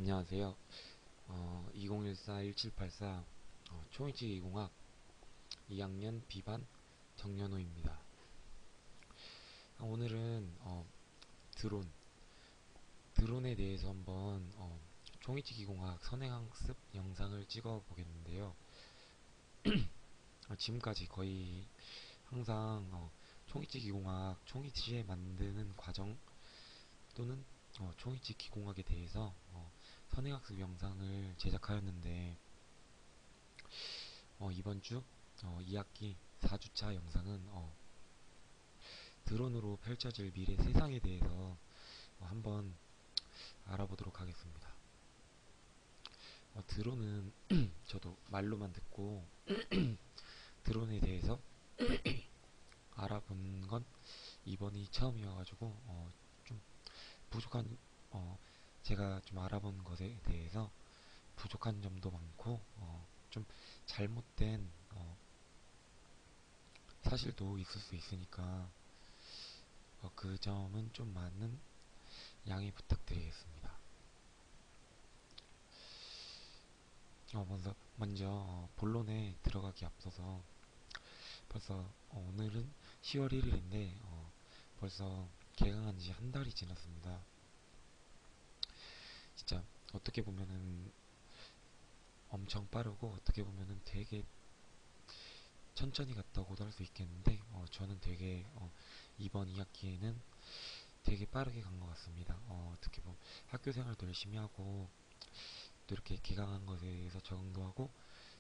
안녕하세요. 2014-1784 초이치기공학 2학년 B반 정연호입니다. 오늘은 드론, 드론에 대해서 한번 초이치기공학 선행학습 영상을 찍어 보겠는데요. 지금까지 거의 항상 초이치기공학, 초이치에 만드는 과정 또는 초이치기공학에 대해서 선행학습 영상을 제작하였는데 이번 주 2학기 4주차 영상은 드론으로 펼쳐질 미래 세상에 대해서 한번 알아보도록 하겠습니다. 드론은 저도 말로만 듣고 드론에 대해서 알아본 건 이번이 처음이어가지고 좀 부족한 제가 좀 알아본 것에 대해서 부족한 점도 많고 좀 잘못된 사실도 있을 수 있으니까 그 점은 좀 많은 양해 부탁드리겠습니다. 먼저 본론에 들어가기 앞서서 벌써 오늘은 10월 1일인데 벌써 개강한 지 한 달이 지났습니다. 진짜 어떻게 보면은 엄청 빠르고 어떻게 보면은 되게 천천히 갔다고도 할 수 있겠는데 저는 되게 이번 2학기에는 되게 빠르게 간 것 같습니다. 어떻게 보면 학교 생활도 열심히 하고 또 이렇게 개강한 것에 대해서 적응도 하고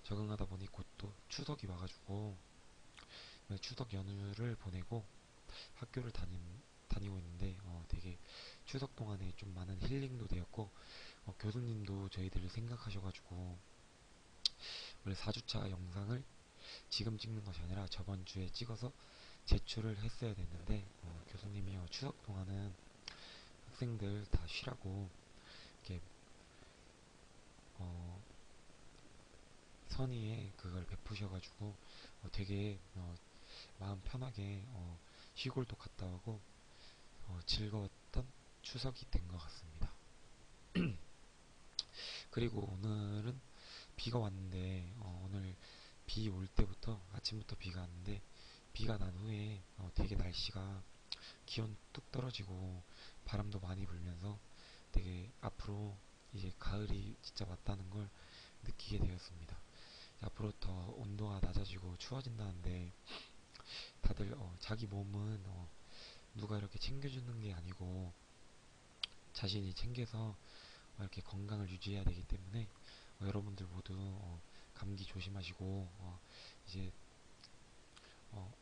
적응하다 보니 곧 또 추석이 와가지고 추석 연휴를 보내고 학교를 다니고 있는데 되게 추석 동안에 좀 많은 힐링도 되었고 교수님도 저희들을 생각하셔가지고 원래 4주차 영상을 지금 찍는 것이 아니라 저번 주에 찍어서 제출을 했어야 됐는데 교수님이 추석 동안은 학생들 다 쉬라고 이렇게 어, 선의에 그걸 베푸셔가지고 되게 마음 편하게 시골도 갔다 오고 즐거웠던 추석이 된 것 같습니다. 그리고 오늘은 비가 왔는데 오늘 비 올 때부터 아침부터 비가 왔는데 비가 난 후에 되게 날씨가 기온 뚝 떨어지고 바람도 많이 불면서 되게 앞으로 이제 가을이 진짜 왔다는 걸 느끼게 되었습니다. 앞으로 더 온도가 낮아지고 추워진다는데 다들 자기 몸은 누가 이렇게 챙겨주는 게 아니고 자신이 챙겨서 이렇게 건강을 유지해야 되기 때문에 여러분들 모두 감기 조심하시고 이제 어,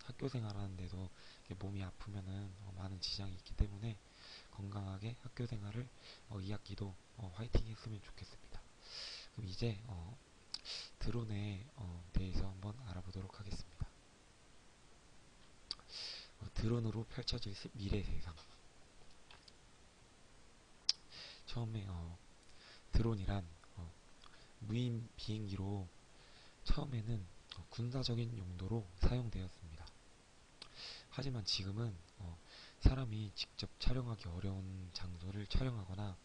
학교 생활하는데도 몸이 아프면은 많은 지장이 있기 때문에 건강하게 학교 생활을 2학기도 화이팅 했으면 좋겠습니다. 그럼 이제 드론에 대해서 한번 알아보도록 하겠습니다. 드론으로 펼쳐질 미래 세상. 처음에 드론이란 무인 비행기로 처음에는 군사적인 용도로 사용되었습니다. 하지만 지금은 사람이 직접 촬영하기 어려운 장소를 촬영하거나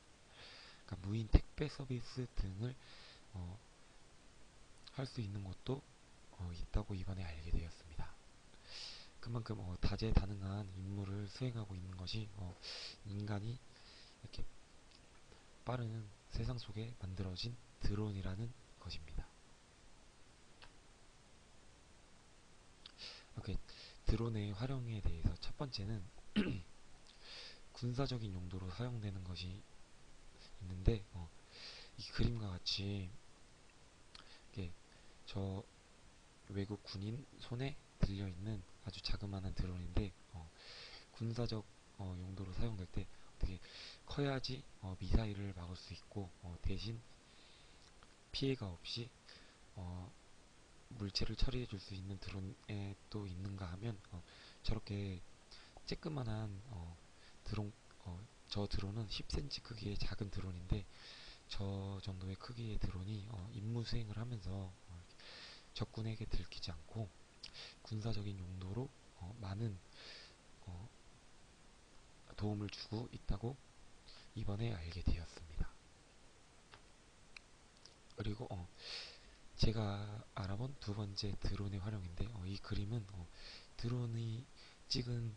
그러니까 무인 택배 서비스 등을 할 수 있는 곳도 있다고 이번에 알게 되었습니다. 그만큼 다재다능한 임무를 수행하고 있는 것이 인간이 이렇게 빠른 세상 속에 만들어진 드론이라는 것입니다. 이렇게 드론의 활용에 대해서 첫 번째는 군사적인 용도로 사용되는 것이 있는데 이 그림과 같이 이게 저 외국 군인 손에 들려있는 아주 자그마한 드론인데 군사적 용도로 사용될 때 어떻게 커야지 미사일을 막을 수 있고 대신 피해가 없이 물체를 처리해 줄 수 있는 드론에 또 있는가 하면 저렇게 쬐끄만한 드론 저 드론은 10cm 크기의 작은 드론인데 저 정도의 크기의 드론이 임무 수행을 하면서 적군에게 들키지 않고 군사적인 용도로 많은 도움을 주고 있다고 이번에 알게 되었습니다. 그리고 제가 알아본 두 번째 드론의 활용인데 이 그림은 드론이 찍은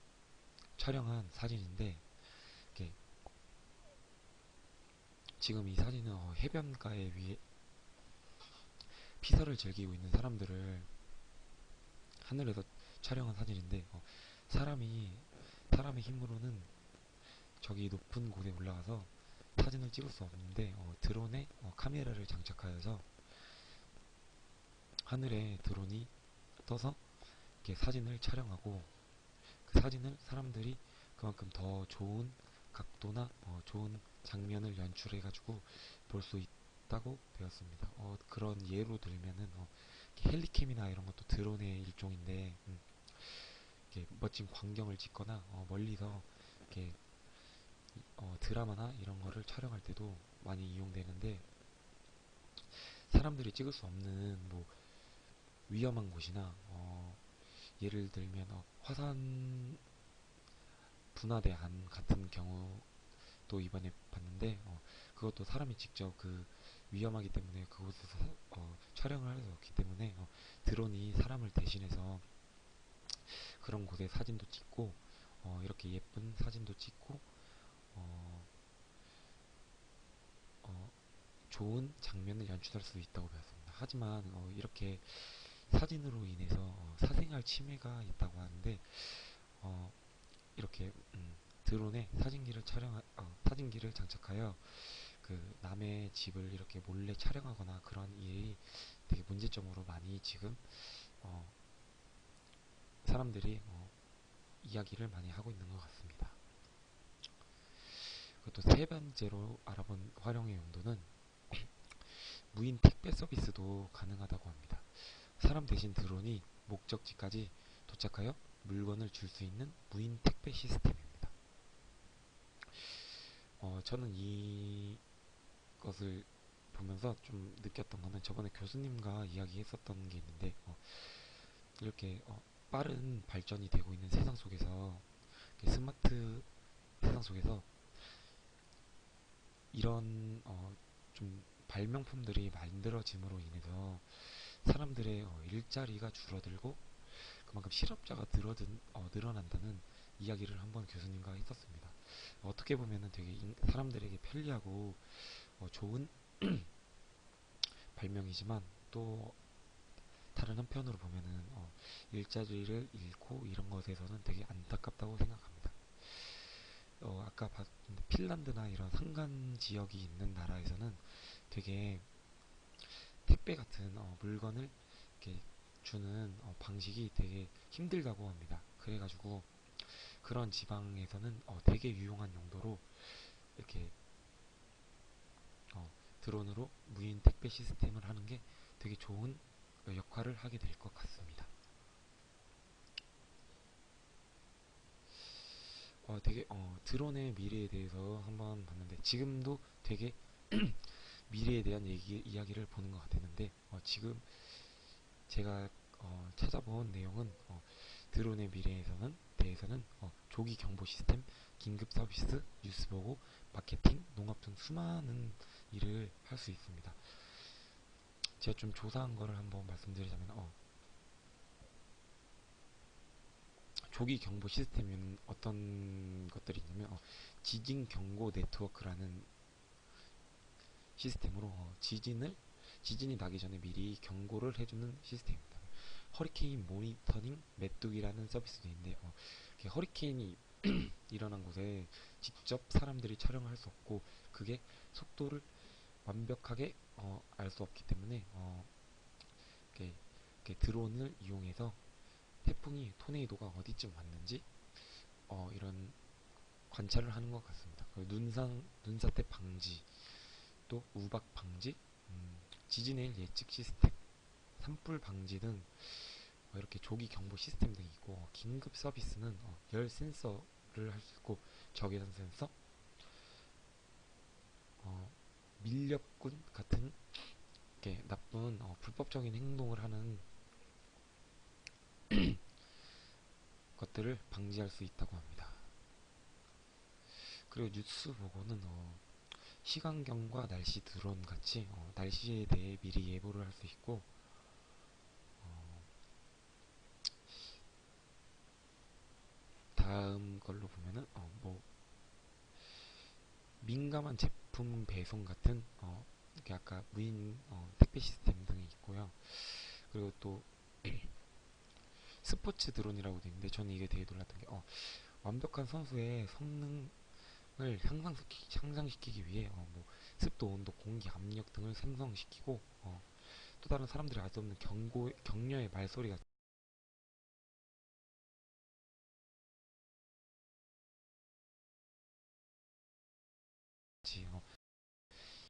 촬영한 사진인데 이게 지금 이 사진은 해변가에 위에 피서를 즐기고 있는 사람들을 하늘에서 촬영한 사진인데 사람이 사람의 힘으로는 저기 높은 곳에 올라가서 사진을 찍을 수 없는데 드론에 카메라를 장착하여서 하늘에 드론이 떠서 이렇게 사진을 촬영하고 그 사진을 사람들이 그만큼 더 좋은 각도나 좋은 장면을 연출해가지고 볼 수 있다고 배웠습니다. 그런 예로 들면은 헬리캠이나 이런 것도 드론의 일종인데 이렇게 멋진 광경을 찍거나 멀리서 이렇게 드라마나 이런 거를 촬영할 때도 많이 이용되는데 사람들이 찍을 수 없는 뭐 위험한 곳이나 예를 들면 화산 분화대 안 같은 경우도 이번에 봤는데 그것도 사람이 직접 그 위험하기 때문에 그곳에서 촬영을 할 수 없기 때문에 드론이 사람을 대신해서 그런 곳에 사진도 찍고 이렇게 예쁜 사진도 찍고 어, 어, 좋은 장면을 연출할 수 있다고 배웠습니다. 하지만 이렇게 사진으로 인해서 사생활 침해가 있다고 하는데 이렇게 드론에 사진기를 장착하여 그 남의 집을 이렇게 몰래 촬영하거나 그런 일이 되게 문제점으로 많이 지금 어, 사람들이 이야기를 많이 하고 있는 것 같습니다. 그리고 또 세 번째로 알아본 활용의 용도는 무인 택배 서비스도 가능하다고 합니다. 사람 대신 드론이 목적지까지 도착하여 물건을 줄 수 있는 무인 택배 시스템입니다. 저는 이것을 보면서 좀 느꼈던 거는 저번에 교수님과 이야기했었던 게 있는데 이렇게 빠른 발전이 되고 있는 세상 속에서 스마트 세상 속에서 이런 좀 발명품들이 만들어짐으로 인해서 사람들의 일자리가 줄어들고 그만큼 실업자가 늘어난다는 이야기를 한번 교수님과 했었습니다. 어떻게 보면은 되게 사람들에게 편리하고 좋은 발명이지만 또 다른 한편으로 보면은 일자리를 잃고 이런 것에서는 되게 안타깝다고 생각합니다. 아까 봤는데 핀란드나 이런 산간 지역이 있는 나라에서는 되게 택배 같은 물건을 이렇게 주는 방식이 되게 힘들다고 합니다. 그래가지고 그런 지방에서는 되게 유용한 용도로 이렇게 드론으로 무인 택배 시스템을 하는 게 되게 좋은 역할을 하게 될 것 같습니다. 되게 드론의 미래에 대해서 한번 봤는데 지금도 되게 미래에 대한 이야기를 보는 것 같았는데 지금 제가 찾아본 내용은 드론의 미래에서는 대해서는 조기 경보 시스템, 긴급 서비스, 뉴스 보고, 마케팅, 농업 등 수많은 일을 할 수 있습니다. 제가 좀 조사한 거를 한번 말씀드리자면 조기 경보 시스템은 어떤 것들이 있냐면 지진 경고 네트워크라는 시스템으로 지진이 나기 전에 미리 경고를 해주는 시스템입니다. 허리케인 모니터링 메뚜기라는 서비스도 있는데 허리케인이 일어난 곳에 직접 사람들이 촬영을 할 수 없고 그게 속도를 완벽하게 알 수 없기 때문에 이렇게 드론을 이용해서 태풍이 토네이도가 어디쯤 왔는지 이런 관찰을 하는 것 같습니다. 눈사태 방지, 또 우박 방지, 지진의 예측 시스템, 산불 방지 등 이렇게 조기 경보 시스템 등이 있고 긴급 서비스는 열 센서를 할 수 있고 적외선 센서, 어, 밀렵꾼 같은 이렇게 나쁜 불법적인 행동을 하는 것들을 방지할 수 있다고 합니다. 그리고 뉴스 보고는 시간경과 날씨 드론 같이 날씨에 대해 미리 예보를 할 수 있고, 어, 다음 걸로 보면은 뭐 민감한 제품 배송 같은 이렇게 아까 무인 택배 시스템 등이 있고요. 그리고 또 스포츠 드론이라고 되어 있는데 저는 이게 되게 놀랐던 게 완벽한 선수의 성능을 향상시키기 위해 뭐 습도, 온도, 공기, 압력 등을 생성시키고 또 다른 사람들이 알 수 없는 격려의 말소리가